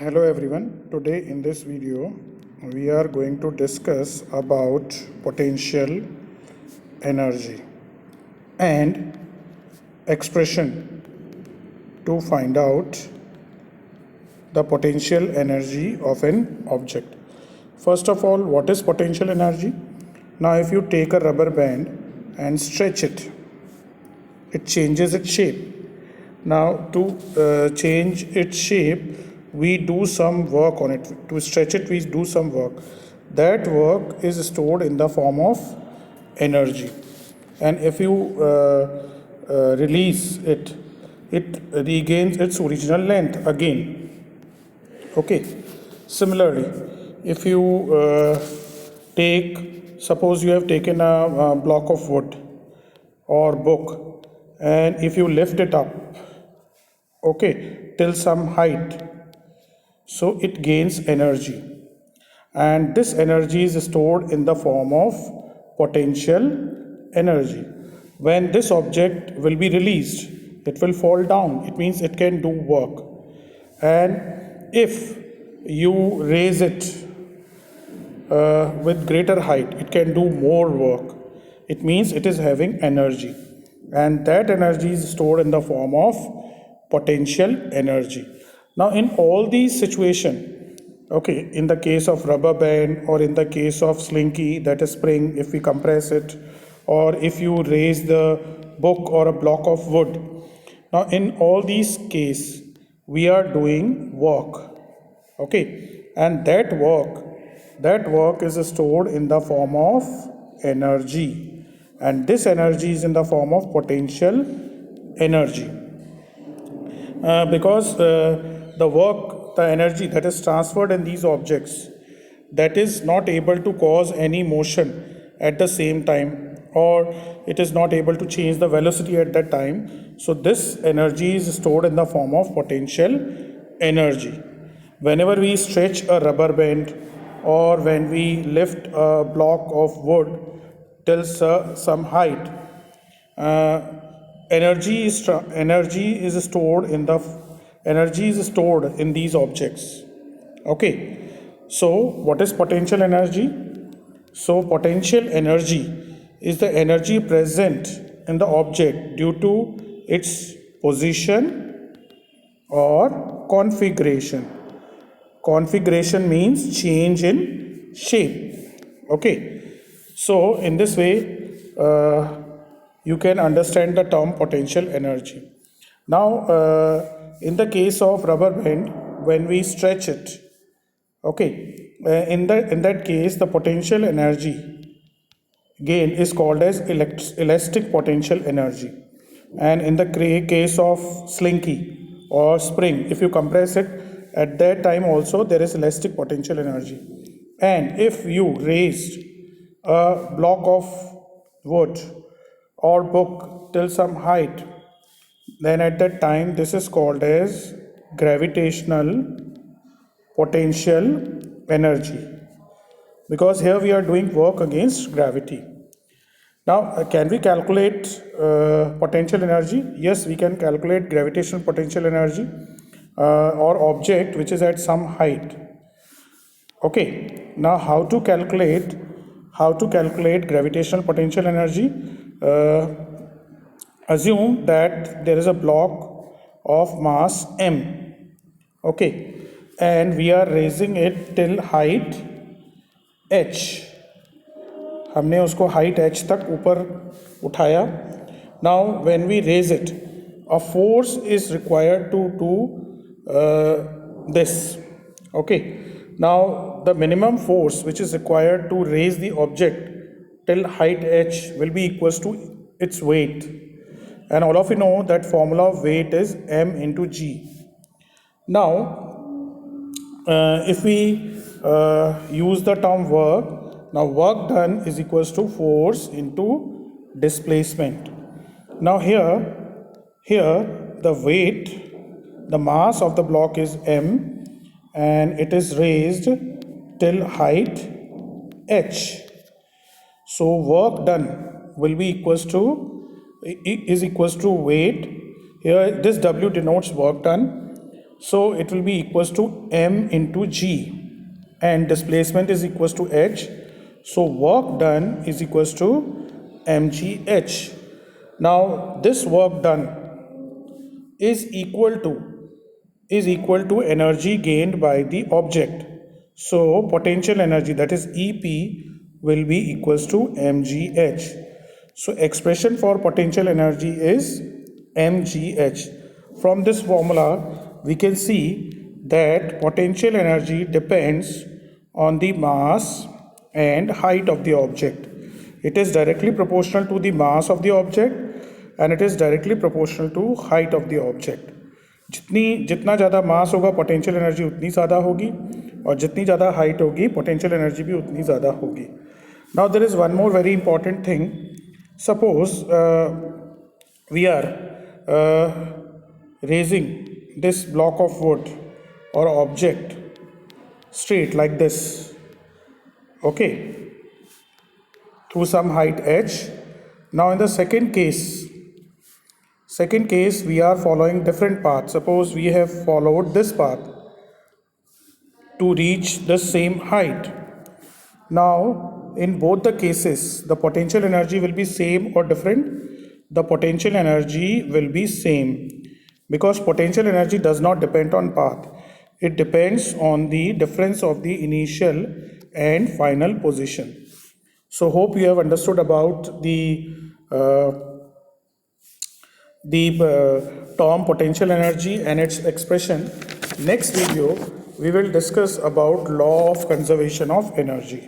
Hello everyone. Today in this video we are going to discuss about potential energy and expression to find out the potential energy of an object. First of all, what is potential energy? Now if you take a rubber band and stretch it, it changes its shape. Now to change its shape, we do some work on it. To stretch it, we do some work. That work is stored in the form of energy. And if you release it, it regains its original length again. Okay. Similarly, if you suppose you have taken a block of wood or book, and if you lift it up, okay, till some height, so it gains energy, and this energy is stored in the form of potential energy. When this object will be released, it will fall down. It means it can do work. And if you raise it with greater height, it can do more work. It means it is having energy, and that energy is stored in the form of potential energy. Now in all these situations, okay, in the case of rubber band or in the case of slinky, that is spring, if we compress it, or if you raise the book or a block of wood, now in all these cases we are doing work, okay, and that work is stored in the form of energy, and this energy is in the form of potential energy. Because the energy that is transferred in these objects, that is not able to cause any motion at the same time, or it is not able to change the velocity at that time. So this energy is stored in the form of potential energy. Whenever we stretch a rubber band, or when we lift a block of wood till some height, uh, energy is stored in these objects. Okay, so what is potential energy? So potential energy is the energy present in the object due to its position or configuration. Configuration means change in shape. Okay, so in this way you can understand the term potential energy. Now in the case of rubber band, when we stretch it, okay, in that case the potential energy gain is called as elastic potential energy. And in the case of slinky or spring, if you compress it, at that time also there is elastic potential energy. And if you raised a block of wood or book till some height, then at that time this is called as gravitational potential energy, because here we are doing work against gravity. Now, can we calculate potential energy? Yes, we can calculate gravitational potential energy or object which is at some height. Okay. Now, how to calculate gravitational potential energy? Assume that there is a block of mass m. Okay, and we are raising it till height h. हमने उसको height h तक ऊपर उठाया. Now when we raise it, a force is required to do this. Okay, now the minimum force which is required to raise the object till height h will be equals to its weight, and all of you know that formula of weight is m into g. Now if we use the term work, now work done is equals to force into displacement. Now here the weight, the mass of the block is m, and it is raised till height h. So work done will be equals to weight. Here this w denotes work done, So it will be equals to m into g, and displacement is equals to h. So work done is equals to mgh. Now this work done is equal to energy gained by the object. So potential energy, that is EP, will be equals to mgh. So expression for potential energy is mgh. From this formula we can see that potential energy depends on the mass and height of the object. It is directly proportional to the mass of the object and it is directly proportional to height of the object. जितना ज़्यादा मास होगा potential energy उतनी ज़्यादा होगी, और जितनी ज़्यादा height होगी पोटेंशियल एनर्जी भी उतनी ज़्यादा होगी. Now there is one more very important thing. Suppose we are raising this block of wood or object straight like this, okay, through some height h. Now in the second case we are following different path. Suppose we have followed this path to reach the same height. Now in both the cases the potential energy will be same or different? The potential energy will be same, because potential energy does not depend on path. It depends on the difference of the initial and final position. So hope you have understood about the term potential energy and its expression. Next video we will discuss about law of conservation of energy.